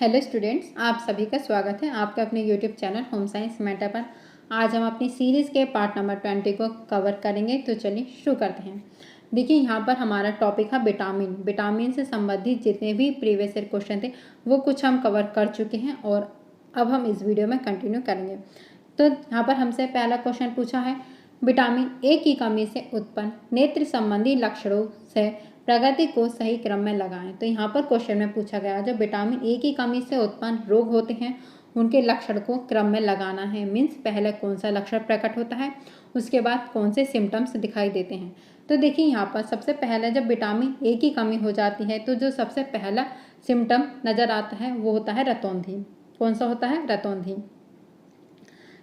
Hello students, आप सभी का स्वागत है आपके अपने YouTube channel home science matter पर। आज हम अपनी सीरीज़ के पार्ट नंबर 20 को कवर करेंगे। तो चलिए शुरू करते हैं। देखिए, यहाँ पर हमारा टॉपिक है विटामिन से संबंधित जितने भी प्रीवियस ईयर क्वेश्चन थे वो कुछ हम कवर कर चुके हैं और अब हम इस वीडियो में कंटिन्यू करेंगे। तो यहाँ पर हमसे पहला क्वेश्चन पूछा है, विटामिन ए की कमी से उत्पन्न नेत्र संबंधी लक्षणों से प्रगति को सही क्रम में लगाएं। तो यहाँ पर क्वेश्चन में पूछा गया, जो विटामिन ए की कमी से उत्पन्न रोग होते हैं उनके लक्षण को क्रम में लगाना है। मीन्स पहले कौन सा लक्षण प्रकट होता है, उसके बाद कौन से सिम्टम्स दिखाई देते हैं। तो देखिए, यहाँ पर सबसे पहले जब विटामिन ए की कमी हो जाती है तो जो सबसे पहला सिम्टम नज़र आता है वो होता है रतौंधी। कौन सा होता है? रतौंधी।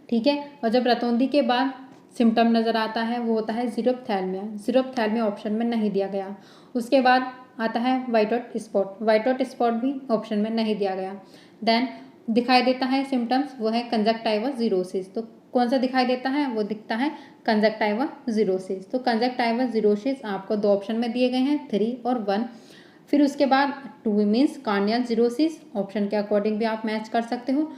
ठीक है। और जब रतौंधी के बाद सिम्टम नज़र आता है वो होता है जीरोप्थैल्मिया। जीरोप्थैल्मिया ऑप्शन में नहीं दिया गया। उसके बाद आता है वाइट आउट स्पॉट भी ऑप्शन में नहीं दिया गया। देन दिखाई देता है सिम्टम्स, वो है कंजक्टाइवा जीरोसिस। तो कौन सा दिखाई देता है? वो दिखता है कंजक्टाइवा जीरोसिस। तो कंजक्टाइवा जीरोसिस आपको दो ऑप्शन में दिए गए हैं, 3 और 1। फिर उसके बाद 2 मीन्स कार्नियल जीरोसिस। ऑप्शन के अकॉर्डिंग भी आप मैच कर सकते हो।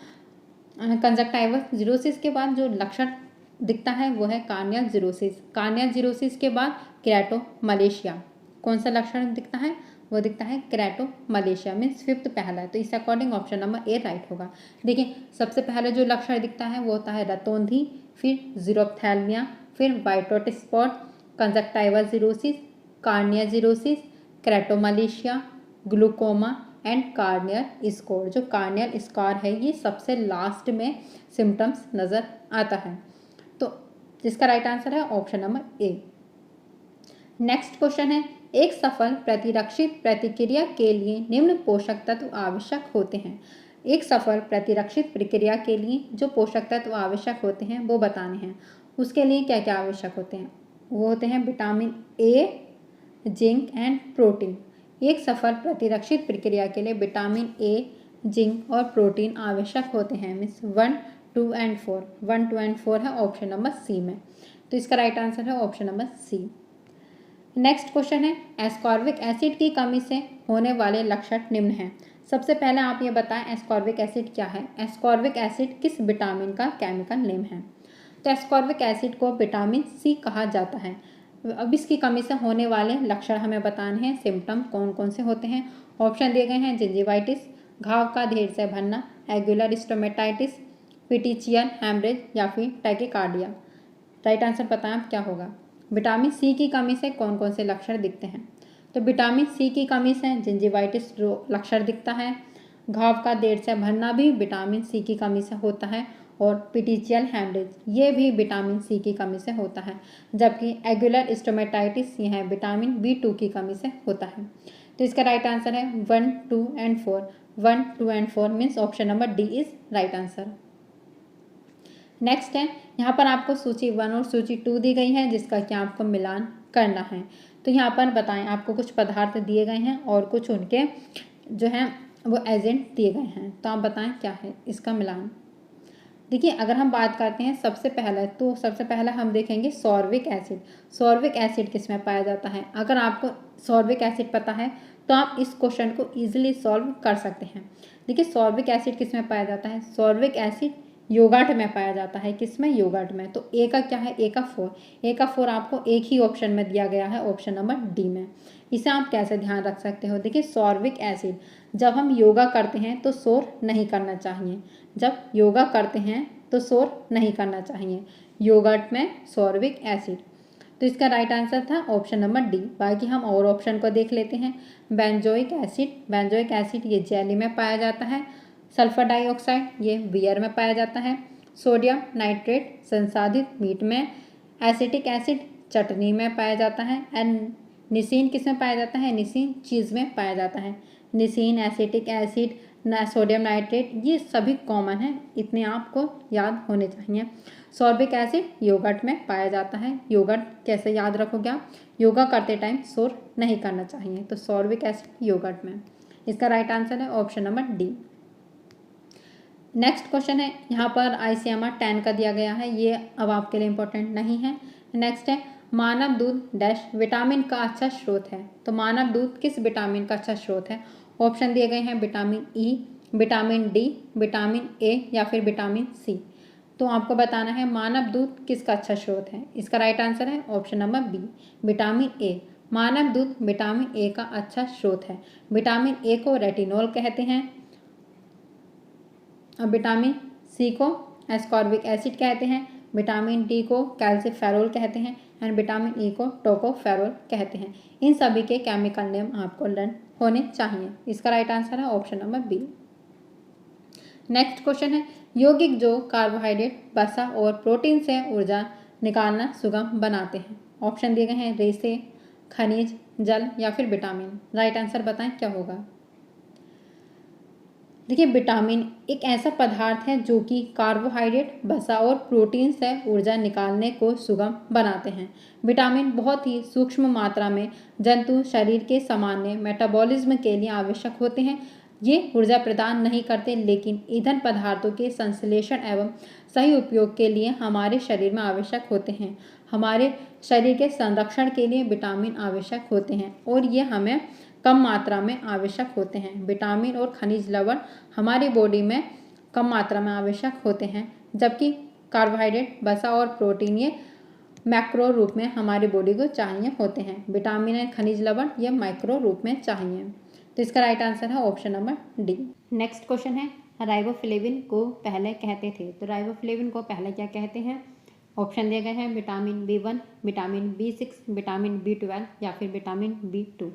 कंजक्टाइवा जीरोसिस के बाद जो लक्षण दिखता है वो है कार्नियल जीरोसिस। कार्नियल जीरोसिस के बाद केराटोमलेशिया। कौन सा लक्षण दिखता है? वो दिखता है केराटोमलेशिया। मीन्स 5th पहला है। तो इस according option number A right होगा। देखिए, सबसे पहले जो लक्षण दिखता है वो होता है रतौंधी, फिर जीरोप्थैल्मिया, फिर Bitot spot, conjunctiva xerosis, corneal xerosis, keratomalacia, glaucoma and corneal scar. जो कार्नियल स्कार है ये सबसे लास्ट में सिम्टम्स नज़र आता है। तो जिसका राइट आंसर है option number A. Next question है, एक सफल प्रतिरक्षित प्रतिक्रिया के लिए निम्न पोषक तत्व आवश्यक होते हैं। एक सफल प्रतिरक्षित प्रक्रिया के लिए जो पोषक तत्व आवश्यक होते हैं वो बताने हैं। उसके लिए क्या क्या आवश्यक होते हैं? वो होते हैं vitamin A, zinc and protein. एक सफल प्रतिरक्षित प्रक्रिया के लिए विटामिन ए, जिंक और प्रोटीन आवश्यक होते हैं। Means 1, 2 and 4। 1, 2 एंड 4 है ऑप्शन नंबर सी में। तो इसका राइट आंसर है option number C. Next question है, एस्कॉर्बिक एसिड की कमी से होने वाले लक्षण निम्न हैं। सबसे पहले आप ये बताएं एस्कॉर्बिक एसिड क्या है। एस्कॉर्बिक एसिड किस विटामिन का केमिकल नेम है? तो एस्कॉर्बिक एसिड को विटामिन सी कहा जाता है। अब इसकी कमी से होने वाले लक्षण हमें बताने हैं। सिम्टम कौन कौन से होते हैं? ऑप्शन दिए गए हैं, जिंजिवाइटिस, घाव का ढेर से भरना, एगुलर स्टोमेटाइटिस, पिटिचियल हैमरेज या फिर टैकीकार्डिया। राइट आंसर बताएं आप क्या होगा। विटामिन सी की कमी से कौन कौन से लक्षण दिखते हैं? तो विटामिन सी की कमी से जिंजिवाइटिस लक्षण दिखता है, घाव का देर से भरना भी विटामिन सी की कमी से होता है, और पिटिचियल हैमरेज ये भी विटामिन सी की कमी से होता है, जबकि एगुलर स्टोमेटाइटिस यह विटामिन B2 की कमी से होता है। तो इसका राइट आंसर है 1, 2 and 4। 1, 2 and 4 means option number D is right answer. Next है, यहाँ पर आपको सूची 1 और सूची 2 दी गई है जिसका कि आपको मिलान करना है। तो यहाँ पर बताएं, आपको कुछ पदार्थ दिए गए हैं और कुछ उनके जो हैं वो एजेंट दिए गए हैं। तो आप बताएं क्या है इसका मिलान। देखिए, अगर हम बात करते हैं सबसे पहला हम देखेंगे सॉर्बिक एसिड। सॉर्बिक एसिड किस में पाया जाता है? अगर आपको सॉर्बिक एसिड पता है तो आप इस क्वेश्चन को ईजिली सॉल्व कर सकते हैं। देखिए, सॉर्बिक एसिड किस में पाया जाता है? सॉर्बिक एसिड योगर्ट में पाया जाता है। किस में? योगर्ट में। तो ए का क्या है? ए का 4। ए का 4 आपको एक ही ऑप्शन में दिया गया है, ऑप्शन नंबर डी में। इसे आप कैसे ध्यान रख सकते हो? देखिए, सॉर्बिक एसिड जब हम योगा करते हैं तो शोर नहीं करना चाहिए। जब योगा करते हैं तो शोर नहीं करना चाहिए। योगर्ट में सॉर्बिक एसिड। तो इसका राइट आंसर था ऑप्शन नंबर डी। बाकी हम और ऑप्शन को देख लेते हैं। बेंजोइक एसिड ये जेली में पाया जाता है। सल्फर डाइऑक्साइड ये बियर में पाया जाता है। सोडियम नाइट्रेट संसाधित मीट में। एसिटिक एसिड चटनी में पाया जाता है। एंड निसिन किस में पाया जाता है? निसिन चीज़ में पाया जाता है। Nissin, acetic acid, sodium nitrate ये सभी कॉमन है, इतने आपको याद होने चाहिए। सॉर्बिक एसिड योगर्ट में पाया जाता है। योगर्ट कैसे याद रखोगे आप? योगा करते टाइम शोर नहीं करना चाहिए। तो सॉर्बिक एसिड योगर्ट में। इसका राइट आंसर है option number D. Next question है, यहाँ पर ICMR 10 का दिया गया है, ये अब आपके लिए इम्पोर्टेंट नहीं है। नेक्स्ट है, मानव दूध डैश विटामिन का अच्छा स्रोत है। तो मानव दूध किस विटामिन का अच्छा स्रोत है? ऑप्शन दिए गए हैं, vitamin E, vitamin D, vitamin A या फिर विटामिन सी। तो आपको बताना है मानव दूध किसका अच्छा स्रोत है। इसका राइट आंसर है option number B, vitamin A. मानव दूध विटामिन ए का अच्छा स्रोत है। विटामिन ए को रेटिनॉल कहते हैं, और विटामिन सी को एस्कॉर्बिक एसिड कहते हैं, विटामिन डी को कैल्सिफेरोल कहते हैं एंड विटामिन ई को टोकोफेरोल कहते हैं। इन सभी के केमिकल नेम आपको लर्न होने चाहिए। इसका राइट आंसर है option number B. Next question है, यौगिक जो कार्बोहाइड्रेट, वसा और प्रोटीन से ऊर्जा निकालना सुगम बनाते हैं। ऑप्शन दिए गए हैं रेशे, खनिज, जल या फिर विटामिन। राइट आंसर बताएं क्या होगा। देखिए, विटामिन एक ऐसा पदार्थ है जो कि कार्बोहाइड्रेट, वसा और प्रोटीन से ऊर्जा निकालने को सुगम बनाते हैं। विटामिन बहुत ही सूक्ष्म मात्रा में जंतु शरीर के सामान्य मेटाबॉलिज्म के लिए आवश्यक होते हैं। ये ऊर्जा प्रदान नहीं करते, लेकिन ईंधन पदार्थों के संश्लेषण एवं सही उपयोग के लिए हमारे शरीर में आवश्यक होते हैं। हमारे शरीर के संरक्षण के लिए विटामिन आवश्यक होते हैं और ये हमें कम मात्रा में आवश्यक होते हैं। विटामिन और खनिज लवण हमारी बॉडी में कम मात्रा में आवश्यक होते हैं, जबकि कार्बोहाइड्रेट, वसा और प्रोटीन ये मैक्रो रूप में हमारी बॉडी को चाहिए होते हैं। विटामिन और खनिज लवण ये माइक्रो रूप में चाहिए। तो इसका राइट आंसर है option number D. Next question है, राइबोफ्लेविन को पहले कहते थे। तो राइबोफ्लेविन को पहले क्या कहते हैं। ऑप्शन दिए गए हैं vitamin B1, vitamin B6, vitamin B12 या फिर विटामिन B2।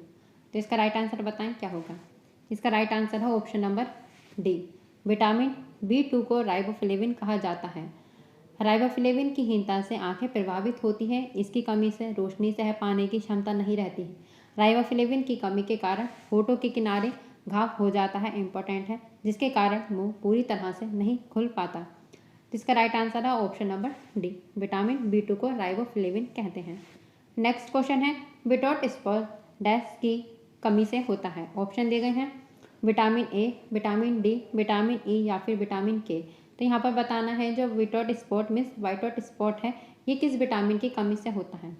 तो इसका राइट आंसर बताएं क्या होगा। इसका राइट आंसर है option number D, vitamin B2 को राइबोफ्लेविन कहा जाता है। राइबोफ्लेविन की हीनता से आंखें प्रभावित होती हैं। इसकी कमी से रोशनी सह पाने की क्षमता नहीं रहती है। राइबोफ्लेविन की कमी के कारण होठों के किनारे घाव हो जाता है, इंपॉर्टेंट है, जिसके कारण मुंह पूरी तरह से नहीं खुल पाता। तो इसका राइट आंसर है option number D, vitamin B2 को राइबोफ्लेविन कहते हैं। नेक्स्ट क्वेश्चन है, विटॉट स्पॉट डैश की कमी से होता है। ऑप्शन दिए गए हैं vitamin A, vitamin D, vitamin E या फिर विटामिन के। तो यहाँ पर बताना है जो विटॉट स्पॉट मीन्स वाइटॉट स्पॉट है, ये किस विटामिन की कमी से होता है।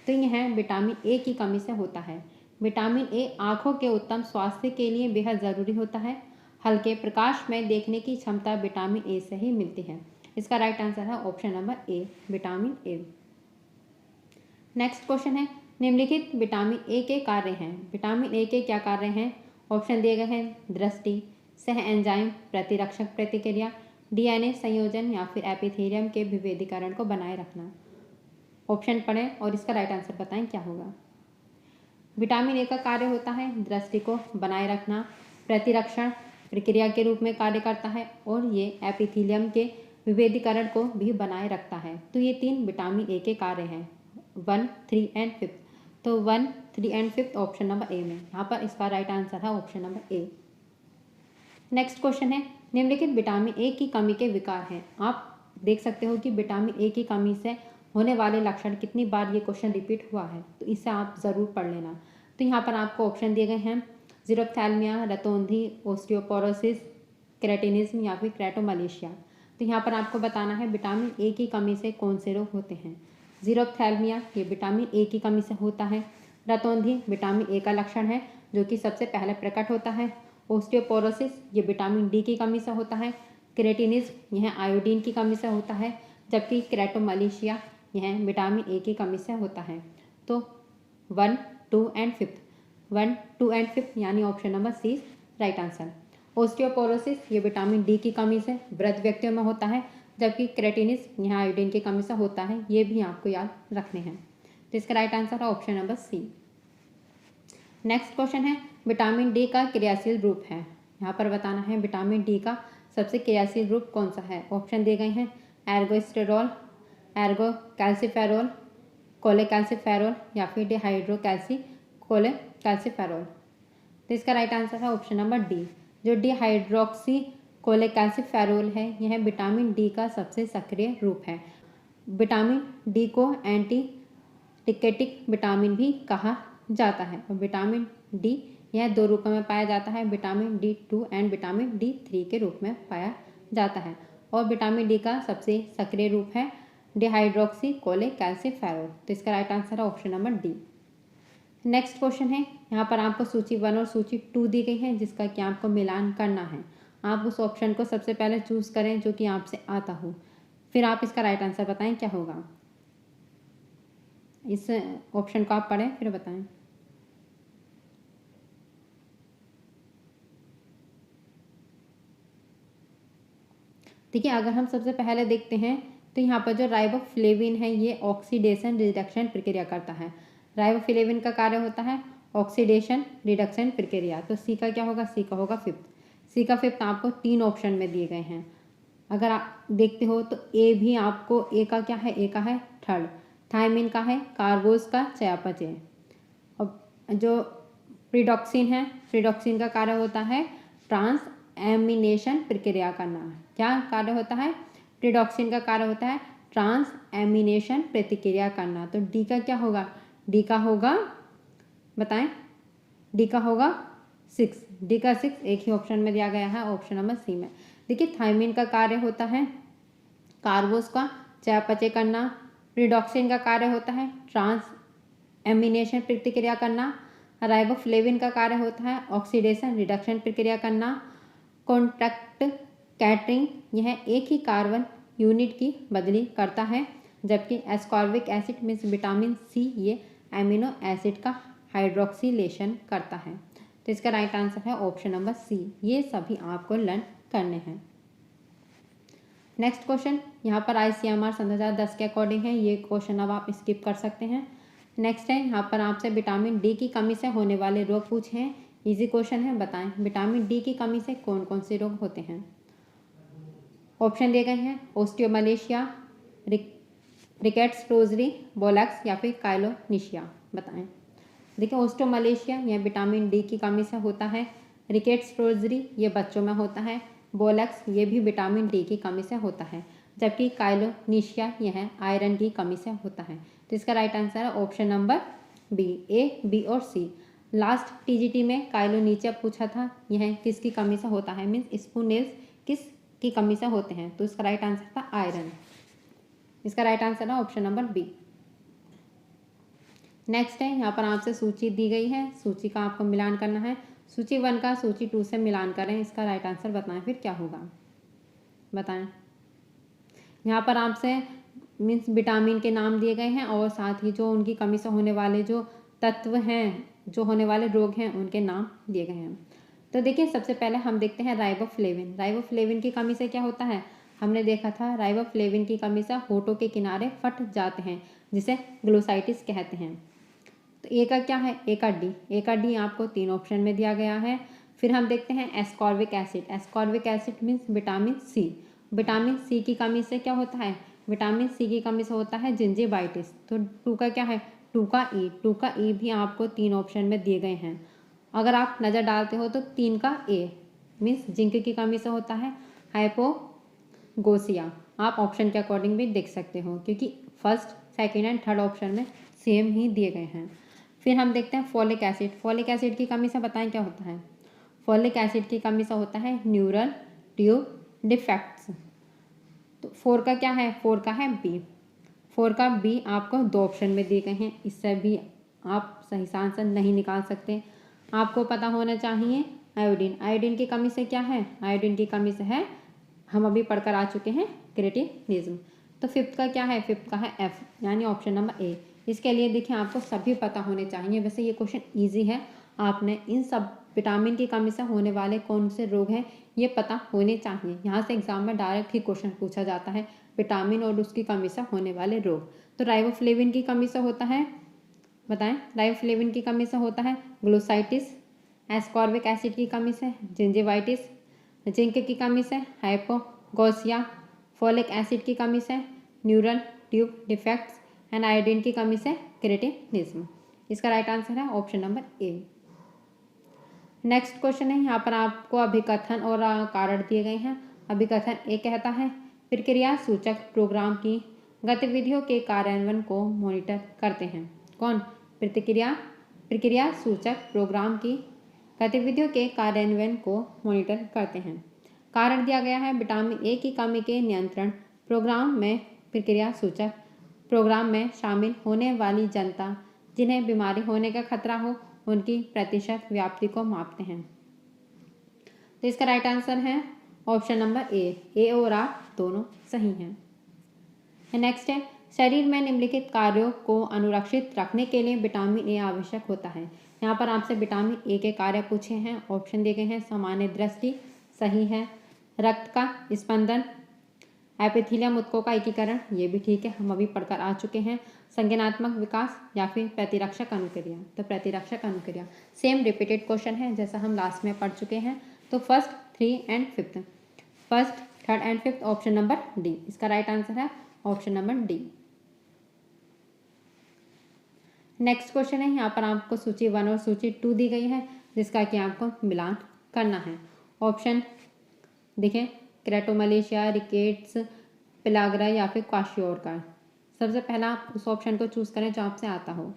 तो यह विटामिन ए की कमी से होता है। विटामिन ए आँखों के उत्तम स्वास्थ्य के लिए बेहद ज़रूरी होता है। हल्के प्रकाश में देखने की क्षमता विटामिन ए से ही मिलती है। इसका राइट आंसर है option number A, vitamin A. Next question है, निम्नलिखित विटामिन ए के कार्य हैं। विटामिन ए के क्या कार्य हैं। ऑप्शन दिए गए हैं दृष्टि, सह एंजाइम प्रतिरक्षक प्रतिक्रिया, डीएनए संयोजन या फिर एपिथेलियम के विभेदीकरण को बनाए रखना। ऑप्शन पढ़ें और इसका राइट आंसर बताएं क्या होगा। विटामिन ए का कार्य होता है दृष्टि को बनाए रखना, प्रतिरक्षण प्रक्रिया के रूप में कार्य करता है और ये एपिथेलियम के विभेदीकरण को भी बनाए रखता है। तो ये 3 विटामिन ए के कार्य हैं, 1, 3 एंड 5। तो 1, 3 एंड 5 ऑप्शन नंबर ए में, यहाँ पर इसका राइट आंसर है option number A. Next question है, निम्नलिखित विटामिन ए की कमी के विकार हैं। आप देख सकते हो कि विटामिन ए की कमी से होने वाले लक्षण कितनी बार ये क्वेश्चन रिपीट हुआ है, तो इसे आप ज़रूर पढ़ लेना। तो यहाँ पर आपको ऑप्शन दिए गए हैं जीरोप्थैल्मिया, रतौंधी, ओस्टियोपोरोसिस, क्रेटिनिज्म या फिर क्रेटोमलेशिया। तो यहाँ पर आपको बताना है विटामिन ए की कमी से कौन से रोग होते हैं। जीरोप्थैल्मिया ये विटामिन ए की कमी से होता है। रतौंधी विटामिन ए का लक्षण है जो कि सबसे पहले प्रकट होता है। ओस्टियोपोरोसिस ये विटामिन डी की कमी से होता है। क्रेटिनिज्म यह आयोडीन की कमी से होता है, जबकि क्रेटोमलेशिया यह विटामिन ए की कमी से होता है। तो 1, 2 एंड 5, 1, 2 एंड 5 यानी option number C right answer. Osteoporosis ये विटामिन डी की कमी से वृद्ध व्यक्तियों में होता है, जबकि क्रेटिनिज्म यहाँ आयोडीन की कमी से होता है। ये भी आपको याद रखने हैं। तो इसका राइट आंसर है option number C. Next question है, विटामिन डी का क्रियाशील रूप है। यहाँ पर बताना है विटामिन डी का सबसे क्रियाशील रूप कौन सा है। ऑप्शन दिए गए हैं एर्गोस्टेरॉल, एर्गोकैल्सिफेरॉल, कोलेकैल्सिफेरॉल या फिर डिहाइड्रोकैल्सी कोलेकैल्सिफेरॉल। तो इसका राइट आंसर है ऑप्शन नंबर डी, जो डिहाइड्रोक्सी कोलेकैल्सिफेरॉल है, यह विटामिन डी का सबसे सक्रिय रूप है। विटामिन डी को एंटी टिकेटिक विटामिन भी कहा जाता है। और विटामिन डी यह 2 रूपों में पाया जाता है, vitamin D2 and vitamin D3 के रूप में पाया जाता है। और विटामिन डी का सबसे सक्रिय रूप है डिहाइड्रोक्सी कोलेकैल्सिफेरॉल। तो इसका राइट आंसर है option number D. Next question है, यहाँ पर आपको सूची 1 और सूची 2 दी गई है, जिसका कि आपको मिलान करना है। आप उस ऑप्शन को सबसे पहले चूज़ करें जो कि आपसे आता हो, फिर आप इसका राइट आंसर बताएं क्या होगा। इस ऑप्शन को आप पढ़ें फिर बताएं। देखिए, अगर हम सबसे पहले देखते हैं तो यहाँ पर जो राइबोफ्लेविन है ये ऑक्सीडेशन रिडक्शन प्रक्रिया करता है। राइबोफ्लेविन का कार्य होता है ऑक्सीडेशन रिडक्शन प्रक्रिया। तो सी का क्या होगा, सी का होगा फिफ्थ। सी का फिफ्थ आपको 3 ऑप्शन में दिए गए हैं। अगर आप देखते हो तो ए भी आपको, ए का क्या है, ए का है थर्ड, थायमिन का है कार्बोज का चयापचय। अब जो प्रिडॉक्सिन है, प्रिडॉक्सिन का कार्य होता है ट्रांस एमिनेशन प्रक्रिया करना। क्या कार्य होता है, प्रिडॉक्सिन का कार्य होता है ट्रांस एमिनेशन प्रतिक्रिया करना। तो डी का क्या होगा, डी का होगा, बताएं, डी का होगा 6, डी का 6 एक ही ऑप्शन में दिया गया है, ऑप्शन नंबर सी में। देखिए, थायमिन का कार्य होता है कार्बोज का चयापचय करना, प्रिडॉक्सिन का कार्य होता है ट्रांस एमिनेशन प्रतिक्रिया करना, राइबोफ्लेविन का कार्य होता है ऑक्सीडेशन रिडक्शन प्रक्रिया करना, कॉन्ट्रैक्ट कैटरिंग यह एक ही कार्बन यूनिट की बदली करता है, जबकि ascorbic acid means vitamin C ये एमिनो एसिड का हाइड्रोक्सिलेशन करता है। तो इसका राइट आंसर है ऑप्शन नंबर सी। ये सभी आपको लर्न करने हैं। नेक्स्ट क्वेश्चन, यहाँ पर ICMR सन 2010 के अकॉर्डिंग है, ये क्वेश्चन अब आप स्किप कर सकते हैं। नेक्स्ट है, यहाँ पर आपसे विटामिन डी की कमी से होने वाले रोग पूछे हैं। इजी क्वेश्चन है, बताएं विटामिन डी की कमी से कौन कौन से रोग होते हैं। ऑप्शन दिए गए हैं ओस्टियोमलेशिया, रिकेट्स रोजरी, बोलैक्स या फिर काइलोनिशिया। बताएं। देखिए, ओस्टियोमलेशिया यह विटामिन डी की कमी से होता है, रिकेट्स रोजरी ये बच्चों में होता है, बोलैक्स ये भी विटामिन डी की कमी से होता है, जबकि काइलोनिशिया यह आयरन की कमी से होता है। तो इसका राइट आंसर है ऑप्शन नंबर बी, ए, बी और सी। लास्ट TGT में काइलोनिशिया पूछा था, यह किसकी कमी से होता है, मीन्स स्पून नेल्स किस की कमी से होते हैं। तो इसका राइट आंसर था आयरन। इसका राइट आंसर है ऑप्शन नंबर बी। नेक्स्ट है, यहाँ पर आपसे सूची दी गई है, सूची का आपको मिलान करना है। सूची 1 का सूची 2 से मिलान करें, इसका राइट आंसर बताएं फिर क्या होगा। बताएं। यहाँ पर आपसे मीन्स विटामिन के नाम दिए गए हैं और साथ ही जो उनकी कमी से होने वाले जो तत्व हैं, जो होने वाले रोग हैं, उनके नाम दिए गए हैं। तो देखिए, सबसे पहले हम देखते हैं राइबोफ्लेविन। राइबोफ्लेविन की कमी से क्या होता है, हमने देखा था राइबोफ्लेविन की कमी से होठों के किनारे फट जाते हैं, जिसे ग्लोसाइटिस कहते हैं। तो ए का क्या है, ए का डी, ए का डी आपको 3 ऑप्शन में दिया गया है। फिर हम देखते हैं ascorbic acid. Ascorbic acid means vitamin C. Vitamin C की कमी से क्या होता है, विटामिन सी की कमी से होता है जिंजिवाइटिस। तो 2 का क्या है, 2 का ई, 2 का ई भी आपको 3 ऑप्शन में दिए गए हैं। अगर आप नज़र डालते हो तो 3 का ए मीन्स जिंक की कमी से होता है हाइपोगोसिया। आप ऑप्शन के अकॉर्डिंग भी देख सकते हो, क्योंकि first, second and third option में सेम ही दिए गए हैं। फिर हम देखते हैं फॉलिक एसिड। फॉलिक एसिड की कमी से बताएं क्या होता है। फॉलिक एसिड की कमी से होता है न्यूरल ट्यूब डिफेक्ट्स। तो 4 का क्या है, 4 का है बी। 4 का बी आपको 2 ऑप्शन में दिए गए हैं, इससे भी आप सही सा आंसर नहीं निकाल सकते। आपको पता होना चाहिए आयोडीन। आयोडीन की कमी से क्या है, आयोडीन की कमी से है, हम अभी पढ़कर आ चुके हैं, क्रेटिनिज्म। तो 5th का क्या है, 5th का है एफ, यानी ऑप्शन नंबर ए। इसके लिए देखिए, आपको सभी पता होने चाहिए। वैसे ये क्वेश्चन इजी है, आपने इन सब विटामिन की कमी से होने वाले कौन से रोग हैं ये पता होने चाहिए। यहाँ से एग्जाम में डायरेक्ट ही क्वेश्चन पूछा जाता है, विटामिन और उसकी कमी से होने वाले रोग। तो राइबोफ्लेविन की कमी से होता है, बताएं, राइबोफ्लेविन की कमी से होता है ग्लोसाइटिस, एस्कॉर्बिक एसिड की कमी से जिंजिवाइटिस, जिंक की कमी से हाइपोगोसिया, फॉलिक एसिड की कमी से neural tube defects and iodine की कमी से क्रेटिनिज्म। इसका राइट आंसर है option number A. Next question है, यहाँ पर आपको अभिकथन और कारण दिए गए हैं। अभिकथन ए कहता है प्रक्रिया सूचक प्रोग्राम की गतिविधियों के कार्यान्वयन को मॉनिटर करते हैं। कौन, प्रक्रिया सूचक प्रोग्राम की गतिविधियों के कार्यान्वयन को मॉनिटर करते हैं। कारण दिया गया है विटामिन ए की कमी के नियंत्रण प्रोग्राम में प्रक्रिया सूचक प्रोग्राम में शामिल होने वाली जनता जिन्हें बीमारी होने का खतरा हो उनकी प्रतिशत व्याप्ति को मापते हैं। तो इसका राइट आंसर है ऑप्शन नंबर ए और आर दोनों सही हैं। नेक्स्ट है, शरीर में निम्नलिखित कार्यों को अनुरक्षित रखने के लिए विटामिन ए आवश्यक होता है। यहाँ पर आपसे विटामिन ए के कार्य पूछे हैं। ऑप्शन दिए गए हैं, सामान्य दृष्टि सही है, रक्त का स्पंदन, एपिथेलियम ऊतकों का एकीकरण, ये भी ठीक है, हम अभी पढ़कर आ चुके हैं, संज्ञानात्मक विकास या फिर प्रतिरक्षक अनुक्रिया। तो प्रतिरक्षक अनुक्रिया सेम रिपीटेड क्वेश्चन है जैसा हम लास्ट में पढ़ चुके हैं। तो first, 3 and 5, first, third and 5, option number D इसका राइट आंसर है, option number D. Next question है, यहाँ पर आपको सूची 1 और सूची 2 दी गई है जिसका कि आपको मिलान करना है। ऑप्शन देखें, क्रेटोमलेशिया, रिकेट्स, पेलाग्रा या फिर क्वाशियोरका। सबसे पहला आप उस ऑप्शन को चूज करें जो आपसे आता हो।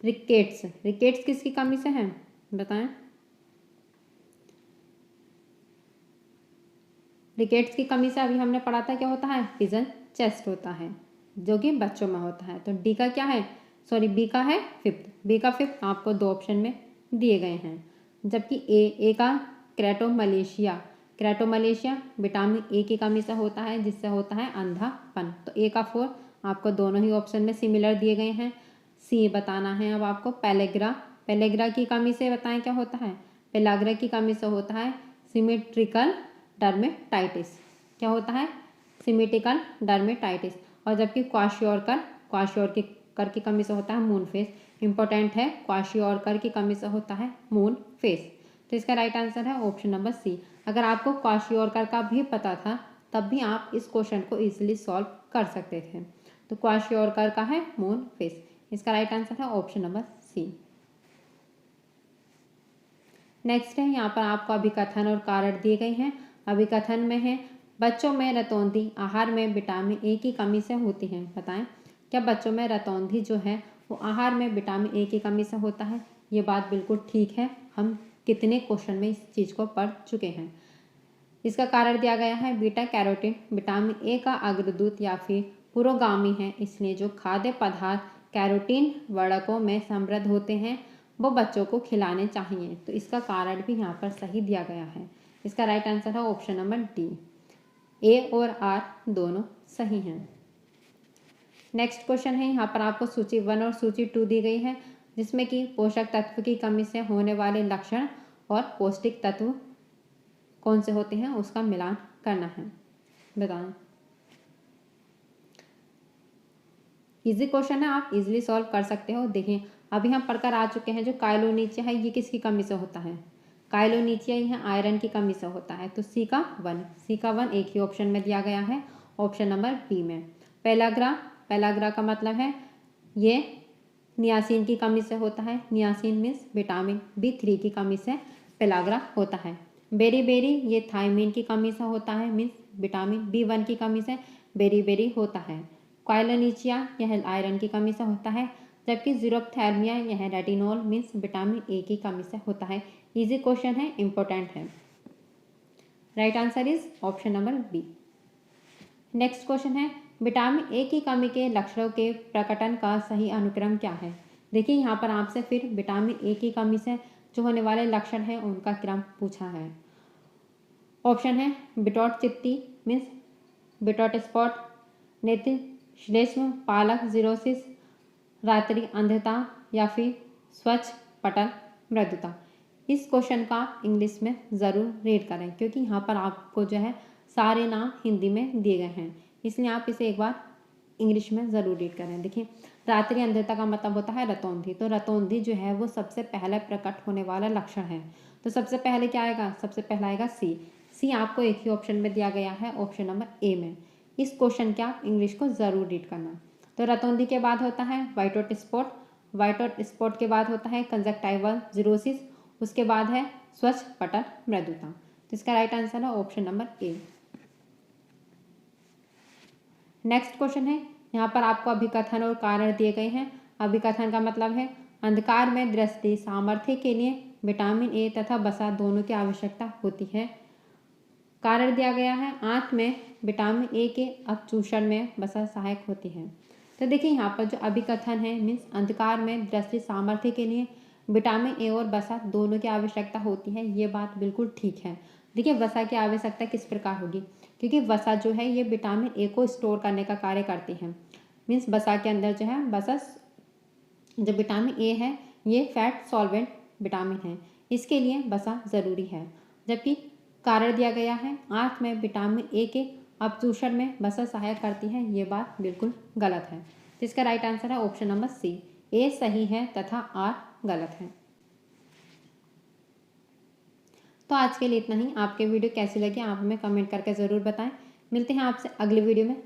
रिकेट्स, रिकेट्स किसकी कमी से है बताएं। रिकेट्स की कमी से अभी हमने पढ़ा था क्या होता है, पिजन चेस्ट होता है जो कि बच्चों में होता है। तो डी का क्या है, सॉरी बी का है 5th, बी का 5th आपको 2 ऑप्शन में दिए गए हैं। जबकि ए का क्रेटोमलेशिया, क्रेटोमलेशिया विटामिन ए की कमी से होता है जिससे होता है अंधापन। तो ए का 4 आपको दोनों ही ऑप्शन में सिमिलर दिए गए हैं। सी बताना है अब आपको पेलेग्रा, पेलेग्रा की कमी से बताएं क्या होता है, पेलाग्रा की कमी से होता है सिमेट्रिकल डर्मेटाइटिस। क्या होता है, सिमेट्रिकल डर्मेटाइटिस। और जबकि क्वाशियोरकर की कमी से होता है मून फेस। इंपॉर्टेंट है, क्वाशियोरकर की कमी से होता है मून फेस। तो इसका राइट आंसर है ऑप्शन नंबर सी। अगर आपको क्वाशियोरकर का भी पता था तब भी आप इस क्वेश्चन को इजीली सॉल्व कर सकते थे। तो क्वाशियोरकर का है मून फेस, इसका राइट आंसर है ऑप्शन नंबर सी। नेक्स्ट है, यहाँ पर आपको अभिकथन और कारण दिए गए हैं। अभिकथन में है, बच्चों में रतौंधी आहार में विटामिन ए की कमी से होती है। बताएं क्या बच्चों में रतौंधी जो है वो आहार में विटामिन ए की कमी से होता है। ये बात बिल्कुल ठीक है, हम कितने क्वेश्चन में इस चीज़ को पढ़ चुके हैं। इसका कारण दिया गया है, बीटा कैरोटीन विटामिन ए का अग्रदूत या फिर पुरोगामी है, इसलिए जो खाद्य पदार्थ कैरोटीन वर्णकों में समृद्ध होते हैं वो बच्चों को खिलाने चाहिए। तो इसका कारण भी यहाँ पर सही दिया गया है। इसका राइट आंसर है ऑप्शन नंबर डी, ए और आर दोनों सही हैं। नेक्स्ट क्वेश्चन है, यहाँ पर आपको सूची 1 और सूची 2 दी गई है जिसमें कि पोषक तत्व की कमी से होने वाले लक्षण और पौष्टिक तत्व कौन से होते हैं उसका मिलान करना है। बताएं, इजी क्वेश्चन है, आप इजीली सॉल्व कर सकते हो। देखिए अभी हम पढ़कर आ चुके हैं, जो काइलोनीचिया है ये किसकी कमी से होता है, काइलोनीचिया यह आयरन की कमी से होता है। तो सी का 1 एक ही ऑप्शन में दिया गया है, ऑप्शन नंबर बी में। पेलाग्रा, पेलाग्रा का मतलब है ये नियासिन की कमी से होता है। नियासिन मीन्स विटामिन B3 की कमी से पेलाग्रा होता है। बेरी बेरी ये थायमीन की कमी से होता है, मीन्स विटामिन B1 की कमी से बेरी बेरी होता है। क्वाइलोनीचिया यह आयरन की कमी से होता है, जबकि जीरोप्थैल्मिया यह रेटिनॉल मीन्स विटामिन ए की कमी से होता है। इजी क्वेश्चन है, इंपॉर्टेंट है। Right answer is option number B. Next question है, विटामिन ए की कमी के लक्षणों के प्रकटन का सही अनुक्रम क्या है। देखिए यहाँ पर आपसे फिर विटामिन ए की कमी से जो होने वाले लक्षण हैं उनका क्रम पूछा है। ऑप्शन है बिटॉट चित्ती मीन्स बिटॉट स्पॉट, नेत्र श्लेष्म पालक जीरोसिस, रात्रि अंधता या फिर स्वच्छ पटल मृदुता। इस क्वेश्चन का इंग्लिश में ज़रूर रीड करें क्योंकि यहाँ पर आपको जो है सारे नाम हिंदी में दिए गए हैं, इसलिए आप इसे एक बार इंग्लिश में ज़रूर रीड करें। देखिए रात्रि अंधता का मतलब होता है रतौंधी। तो रतौंधी जो है वो सबसे पहले प्रकट होने वाला लक्षण है। तो सबसे पहले क्या आएगा, सबसे पहला आएगा सी आपको एक ही ऑप्शन में दिया गया है, ऑप्शन नंबर ए में। इस क्वेश्चन के आप इंग्लिश को ज़रूर रीड करना। तो रतौंधी के बाद होता है वाइटोट स्पॉट, वाइटोट स्पॉट के बाद होता है कंजक्टाइवल जीरोसिस, उसके बाद है स्वच्छ पटल मृदुता। तो इसका राइट आंसर है option number A. Next question है, यहाँ पर आपको अभिकथन और कारण दिए गए हैं। अभिकथन का मतलब है अंधकार में दृष्टि सामर्थ्य के लिए विटामिन ए तथा वसा दोनों की आवश्यकता होती है। कारण दिया गया है आंत में विटामिन ए के अवचूषण में वसा सहायक होती है। तो देखिए यहाँ पर जो अभिकथन है मीन्स अंधकार में दृष्टि सामर्थ्य के लिए विटामिन ए और वसा दोनों की आवश्यकता होती है, ये बात बिल्कुल ठीक है। देखिए वसा की आवश्यकता किस प्रकार होगी, क्योंकि वसा जो है ये विटामिन ए को स्टोर करने का कार्य करती है। मीन्स वसा के अंदर जो है वसा जो विटामिन ए है ये फैट सॉल्वेंट विटामिन है, इसके लिए वसा ज़रूरी है। जबकि कारण दिया गया है आंत में विटामिन ए के अवशोषण में वसा सहायक करती है, ये बात बिल्कुल गलत है। इसका राइट आंसर है ऑप्शन नंबर सी, ए सही है तथा आर गलत है। तो आज के लिए इतना ही। आपके वीडियो कैसी लगी आप हमें कमेंट करके ज़रूर बताएं। मिलते हैं आपसे अगले वीडियो में।